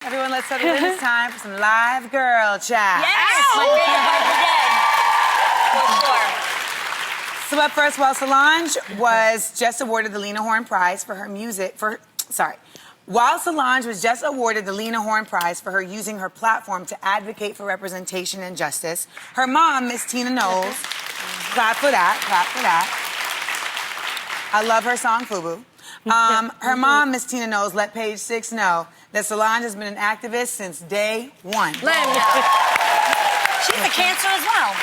Everyone, let's settle in. It's time for some live girl chat. Yes! My favorite again. For sure. So up first, while Solange was just awarded the Lena Horne Prize for her While Solange was just awarded the Lena Horne Prize for her using her platform to advocate for representation and justice, her mom, Miss Tina Knowles, clap for that. I love her song, FUBU. Her mom, Miss Tina Knowles, let Page 6 know that Solange has been an activist since day one. She's a Cancer as well.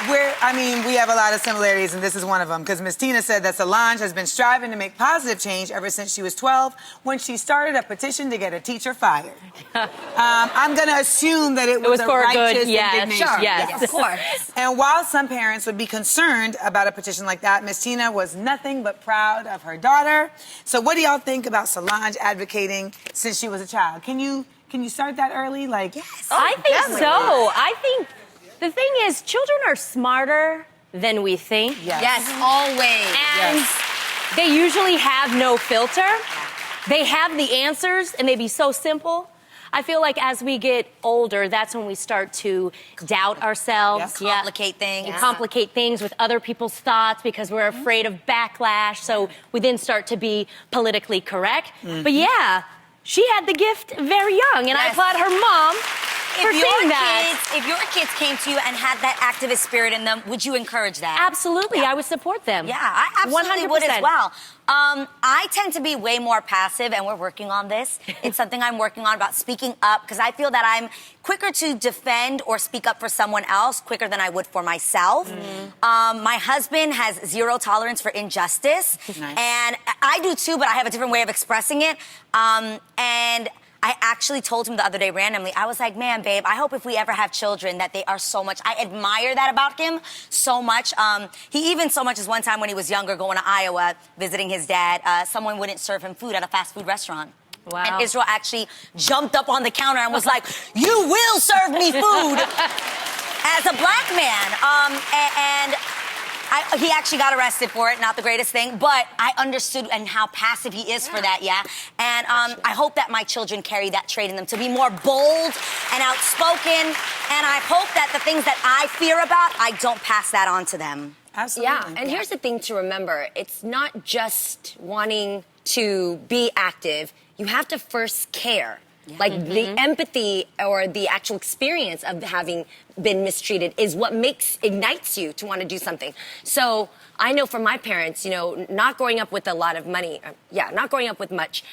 We have a lot of similarities, and this is one of them, because Miss Tina said that Solange has been striving to make positive change ever since she was 12, when she started a petition to get a teacher fired. I'm going to assume that it was a for righteous good, indignation. Sure. Yes, of course. And while some parents would be concerned about a petition like that, Miss Tina was nothing but proud of her daughter. So what do y'all think about Solange advocating since she was a child? Can you start that early? Yes. I think so. I think the thing is, children are smarter than we think. Yes, always. And they usually have no filter. They have the answers, and they be so simple. I feel like as we get older, that's when we start to doubt ourselves. Complicate things. And complicate things with other people's thoughts because we're afraid of backlash. So we then start to be politically correct. But yeah, she had the gift very young, and I applaud her mom for saying that. If your kids came to you and had that activist spirit in them, would you encourage that? Absolutely, I would support them. Yeah, I absolutely 100%. would as well. I tend to be way more passive, and we're working on this. It's something I'm working on about speaking up, because I feel that I'm quicker to defend or speak up for someone else quicker than I would for myself. My husband has zero tolerance for injustice, and I do too, but I have a different way of expressing it. And I actually told him the other day randomly, I was like, man, babe, I hope if we ever have children that they are so much, I admire that about him so much. He even so much as one time when he was younger going to Iowa, visiting his dad, someone wouldn't serve him food at a fast food restaurant. Wow. And Israel actually jumped up on the counter and was like, you will serve me food as a black man. He actually got arrested for it, not the greatest thing, but I understood and how passive he is for that, And I hope that my children carry that trait in them to be more bold and outspoken, and I hope that the things that I fear about, I don't pass that on to them. Absolutely. Yeah, and here's the thing to remember. It's not just wanting to be active. You have to first care. Like the empathy or the actual experience of having been mistreated is what ignites you to want to do something. So I know from my parents, not growing up with a lot of money, not growing up with much,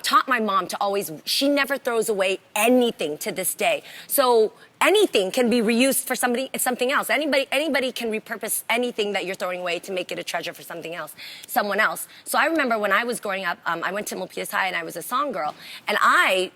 taught my mom to always, she never throws away anything to this day. So anything can be reused for something else. Anybody can repurpose anything that you're throwing away to make it a treasure for someone else. So I remember when I was growing up, I went to Milpitas High and I was a song girl, and I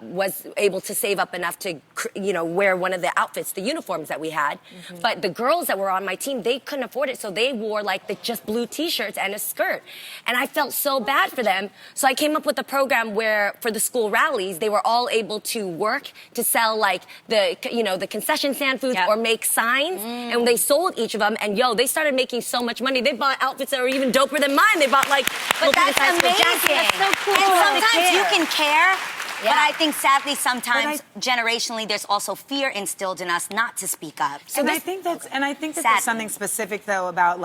was able to save up enough to, wear one of the outfits, the uniforms that we had. But the girls that were on my team, they couldn't afford it, so they wore like the just blue T-shirts and a skirt, and I felt so bad for them. So I came up with a program where, for the school rallies, they were all able to work to sell like the concession stand foods or make signs, and they sold each of them, and they started making so much money. They bought outfits that were even doper than mine. They bought but that's amazing. That's so cool. And sometimes you can care, but I think sadly sometimes generationally there's also fear instilled in us not to speak up. So I think that there's something specific though about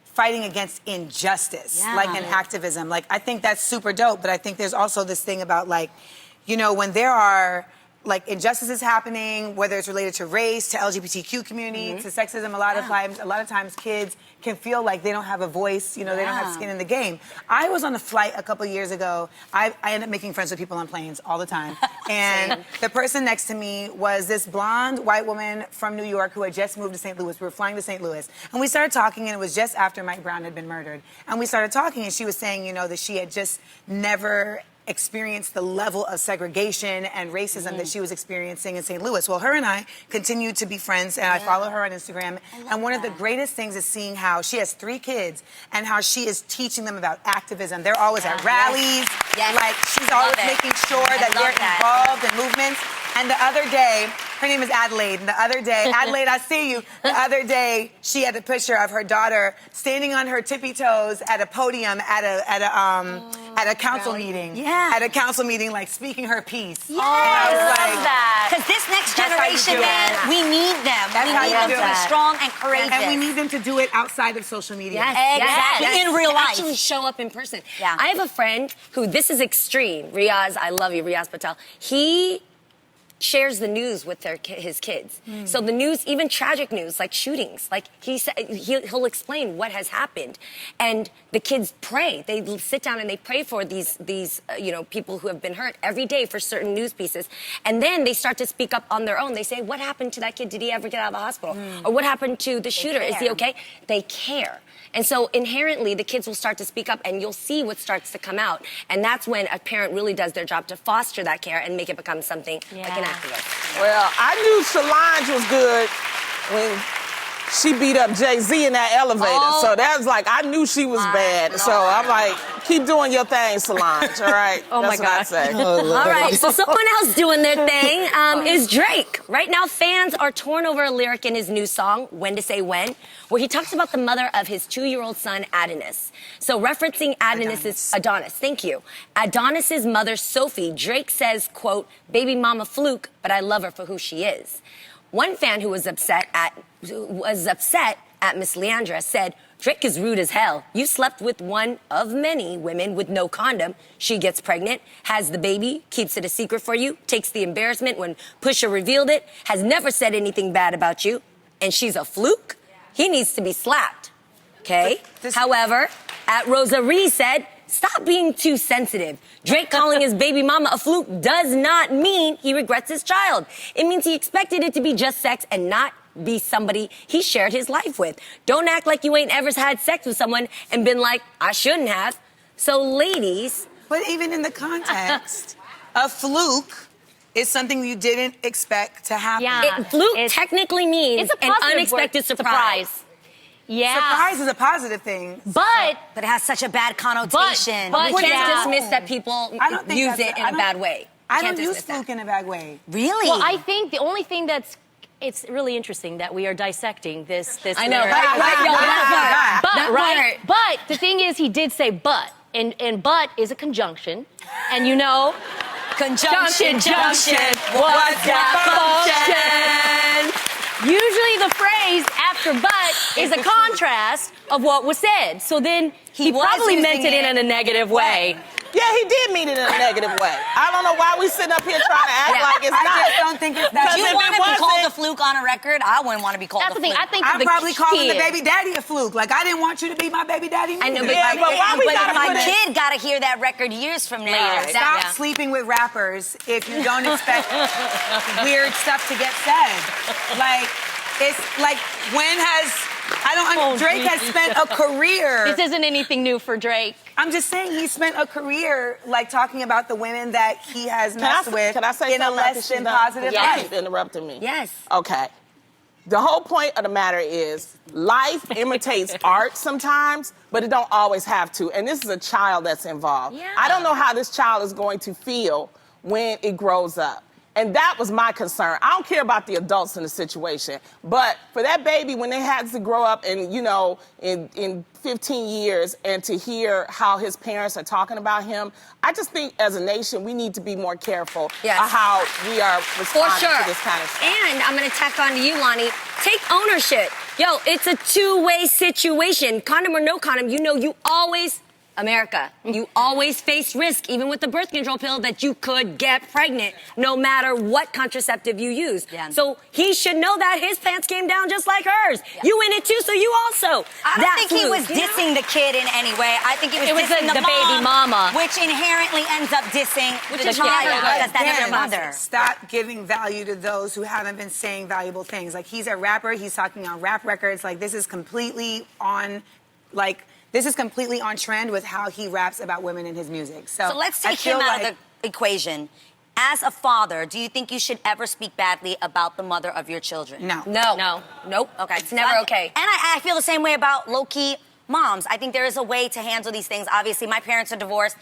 fighting against injustice, and activism. I think that's super dope, but I think there's also this thing about when there are injustices happening, whether it's related to race, to LGBTQ community, to sexism, a lot of times kids can feel like they don't have a voice, they don't have skin in the game. I was on a flight a couple years ago. I end up making friends with people on planes all the time. And the person next to me was this blonde white woman from New York who had just moved to St. Louis. We were flying to St. Louis. And we started talking, and it was just after Mike Brown had been murdered. And we started talking, and she was saying, that she had just never experienced the level of segregation and racism that she was experiencing in St. Louis. Well, her and I continue to be friends, and I follow her on Instagram. And one of the greatest things is seeing how she has 3 kids and how she is teaching them about activism. They're always at rallies. She's always making sure that they're involved in movements. And the other day, Her name is Adelaide. And the other day, Adelaide, I see you. The other day, she had a picture of her daughter standing on her tippy toes at a podium at a council meeting. Yeah. At a council meeting, like speaking her piece. Yes. I was I like, love that. Because this next That's how you generation, do it. man, we need them. That's We how need you them do to be it. strong and courageous. and we need them to do it outside of social media. Exactly. In real life. Actually show up in person. Yeah. I have a friend who, this is extreme. Riaz, I love you, Riaz Patel. He shares the news with his kids. So the news, even tragic news, like shootings, like he'll explain what has happened. And the kids pray. They sit down and they pray for these people who have been hurt every day for certain news pieces. And then they start to speak up on their own. They say, what happened to that kid? Did he ever get out of the hospital? Or what happened to the shooter? Is he okay? They care. And so inherently, the kids will start to speak up and you'll see what starts to come out. And that's when a parent really does their job to foster that care and make it become something like an activist. Well, I knew Solange was good when she beat up Jay-Z in that elevator. So that was like, I knew she was bad. So I'm like, keep doing your thing, Solange, all right? Oh, That's my what I God. say. All right, so someone else doing their thing is Drake. Right now, fans are torn over a lyric in his new song, When to Say When, where he talks about the mother of his 2-year-old son, Adonis. So referencing Adonis, thank you. Adonis's mother, Sophie, Drake says, quote, baby mama fluke, but I love her for who she is. One fan who was upset at Miss Leandra said, Drake is rude as hell. You slept with one of many women with no condom. She gets pregnant, has the baby, keeps it a secret for you, takes the embarrassment when Pusha revealed it, has never said anything bad about you, and she's a fluke? He needs to be slapped, okay? However, at Rosa Ree said, stop being too sensitive. Drake calling his baby mama a fluke does not mean he regrets his child. It means he expected it to be just sex and not be somebody he shared his life with. Don't act like you ain't ever had sex with someone and been like, I shouldn't have. So ladies. But even in the context, a fluke is something you didn't expect to happen. Yeah. Fluke technically means It's a an positive unexpected word, surprise. Yeah. Surprise is a positive thing. But But it has such a bad connotation. But You can't yeah. dismiss that people I don't think use that's it in a bad way. I You can't don't use dismiss that. fluke in a bad way. Really? Well, I think the only thing it's really interesting that we are dissecting this. I know, lyric. right? Yo, that part. But That right, part. but the thing is, he did say but, and but is a conjunction, and you know, Conjunction, junction, what's that function? Usually, the phrase after but is a contrast of what was said. So then he was probably using meant it in a negative way. Yeah, he did mean it in a negative way. I don't know why we sitting up here trying to act like it's I not. just don't think it's that. Because You if want to it be called wasn't- a fluke on a record? I wouldn't want to be called That's a the thing. fluke. I think I'm for the probably calling the kid- baby daddy a fluke. Like, I didn't want you to be my baby daddy. I know, neither. Yeah, but why we gotta my put it- kid got to hear that record years from later. Later. Stop Yeah. sleeping with rappers if you don't expect weird stuff to get said. Like, it's like, when has... Drake has spent a career... This isn't anything new for Drake. I'm just saying he spent a career, like, talking about the women that he has messed with Can I say in a something after less she's than done? positive Y'all way. keep interrupting me. Yes. Okay. The whole point of the matter is life imitates art sometimes, but it don't always have to. And this is a child that's involved. Yeah. I don't know how this child is going to feel when it grows up. And that was my concern. I don't care about the adults in the situation, but for that baby, when they had to grow up and, you know, in 15 years and to hear how his parents are talking about him, I just think as a nation, we need to be more careful of how we are responding to this kind of stuff. And I'm going to tack on to you, Lonnie. Take ownership. Yo, it's a two-way situation. Condom or no condom, you know you always... America, you always face risk, even with the birth control pill, that you could get pregnant no matter what contraceptive you use. Yeah. So he should know that his pants came down just like hers. Yeah. You in it too, so you also. I don't think he was dissing the kid in any way. I think he was dissing the baby mama. which inherently ends up dissing the is child, never good. because that's their Again, mother. Stop giving value to those who haven't been saying valuable things. Like, he's a rapper, he's talking on rap records. Like, this is completely on, this is completely on trend with how he raps about women in his music. So let's I take feel him out like- of the equation. As a father, do you think you should ever speak badly about the mother of your children? No. No. Nope. Okay. It's never okay. And I feel the same way about low-key moms. I think there is a way to handle these things. Obviously, my parents are divorced.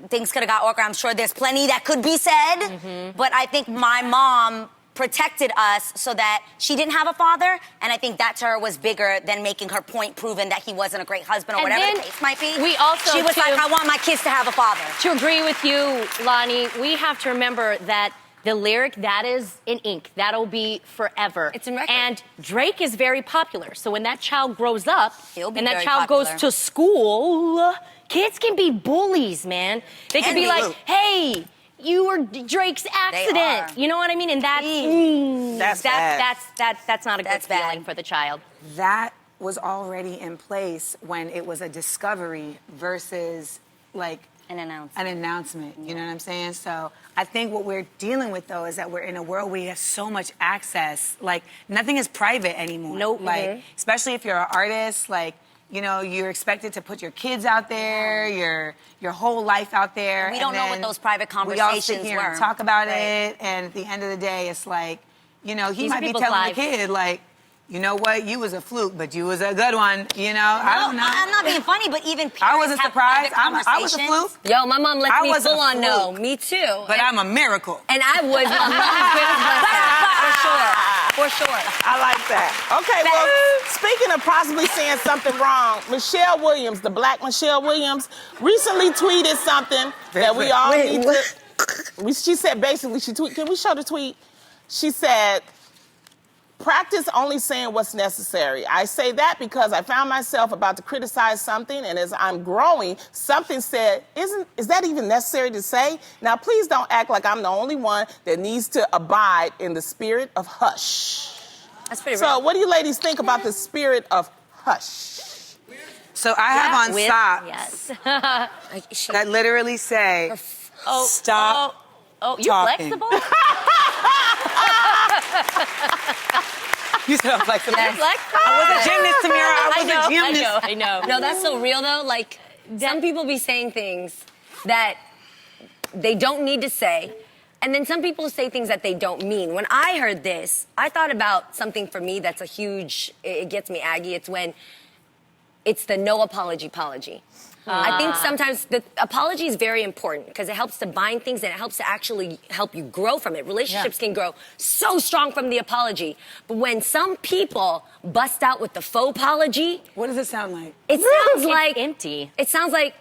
Things could have got awkward. I'm sure there's plenty that could be said. But I think my mom protected us so that she didn't have a father, and I think that to her was bigger than making her point proven that he wasn't a great husband or And whatever then the case might be. we also, she was too- like, I want my kids to have a father. To agree with you, Lonnie, we have to remember that the lyric, that is in ink. That'll be forever. It's in record. And Drake is very popular. So when that child grows up He'll be and that very child popular. goes to school, kids can be bullies, man. They can And be they like, will. hey, you were Drake's accident. are. You know what I mean? And that's that's not a good That's bad. feeling for the child. That was already in place when it was a discovery versus like An announcement. an announcement. You know what I'm saying? So I think what we're dealing with though is that we're in a world where you have so much access. Like nothing is private anymore. Nope. Like especially if you're an artist, like you know you're expected to put your kids out there, your whole life out there. And we don't know what then those private we all sit conversations here and were. talk about Right. it, and at the end of the day, it's like you know he These are might be people's telling lives. the kid like. You know what? You was a fluke, but you was a good one. You know, I don't know. I'm not being funny, but even parents I wasn't have surprised. private I was a conversations. fluke, Yo, my mom lets I me was a full on know. fluke. Me too. but I'm a miracle. And I was a for sure. For sure. I like that. Okay, well, speaking of possibly saying something wrong, Michelle Williams, the black Michelle Williams, recently tweeted something that we all need to. She said basically, can we show the tweet? She said, practice only saying what's necessary. I say that because I found myself about to criticize something, and as I'm growing, something said, is that even necessary to say? Now, please don't act like I'm the only one that needs to abide in the spirit of hush. That's pretty So real. what do you ladies think about the spirit of hush? So I have on With- socks Yes. that literally say, "Stop." Oh, you're talking. flexible? You said I'm flexible. You're flexible? I was a gymnast, Tamira. I was a gymnast. I know. No, that's so real though. Like some people be saying things that they don't need to say. And then some people say things that they don't mean. When I heard this, I thought about something for me that's it gets me aggy. It's when it's the no apology. I think sometimes the apology is very important because it helps to bind things and it helps to actually help you grow from it. Relationships can grow so strong from the apology. But when some people bust out with the faux apology, What does it sound like? it sounds It's like empty. It sounds like,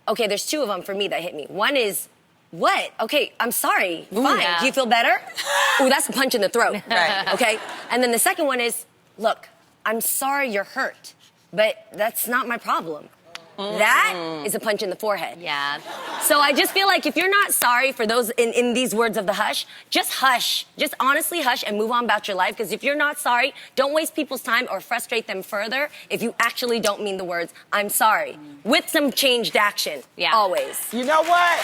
okay, there's two of them for me that hit me. One is, what? Okay, I'm sorry. Fine. yeah. Do you feel better? Ooh, that's a punch in the throat. Right. Okay? And then the second one is, look, I'm sorry you're hurt, but that's not my problem. That is a punch in the forehead. Yeah. So I just feel like if you're not sorry for those in these words of the hush, just hush. Just honestly hush and move on about your life. Because if you're not sorry, don't waste people's time or frustrate them further if you actually don't mean the words, I'm sorry. With some changed action. Yeah. Always. You know what?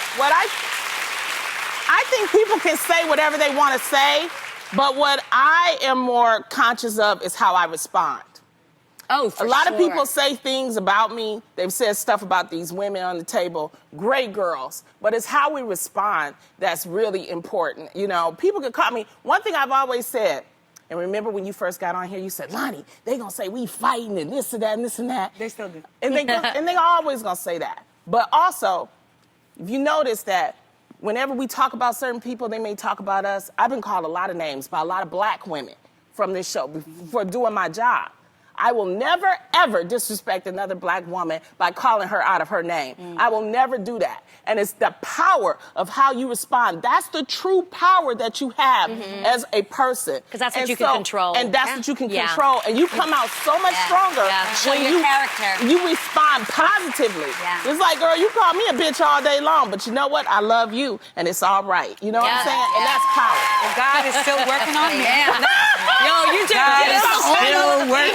I think people can say whatever they want to say, but what I am more conscious of is how I respond. Oh, for A lot of sure. people say things about me. They've said stuff about these women on the table. Great girls. But it's how we respond that's really important. You know, people can call me. One thing I've always said, and remember when you first got on here, you said, Lonnie, they going to say we fighting and this and that and this and that. They still do. And they always going to say that. But also, if you notice that whenever we talk about certain people, they may talk about us. I've been called a lot of names by a lot of black women from this show for doing my job. I will never, ever disrespect another black woman by calling her out of her name. I will never do that. And it's the power of how you respond. That's the true power that you have as a person. 'Cause that's what you can control. And that's what you can Yeah. control. And you come out so much stronger Show when your character. you respond positively. Yeah. It's like, girl, you call me a bitch all day long, but you know what? I love you, and it's all right. You know what I'm Yeah. saying? And that's power. Well, God is still working on me. Yeah. Yo, you just God did is it. still working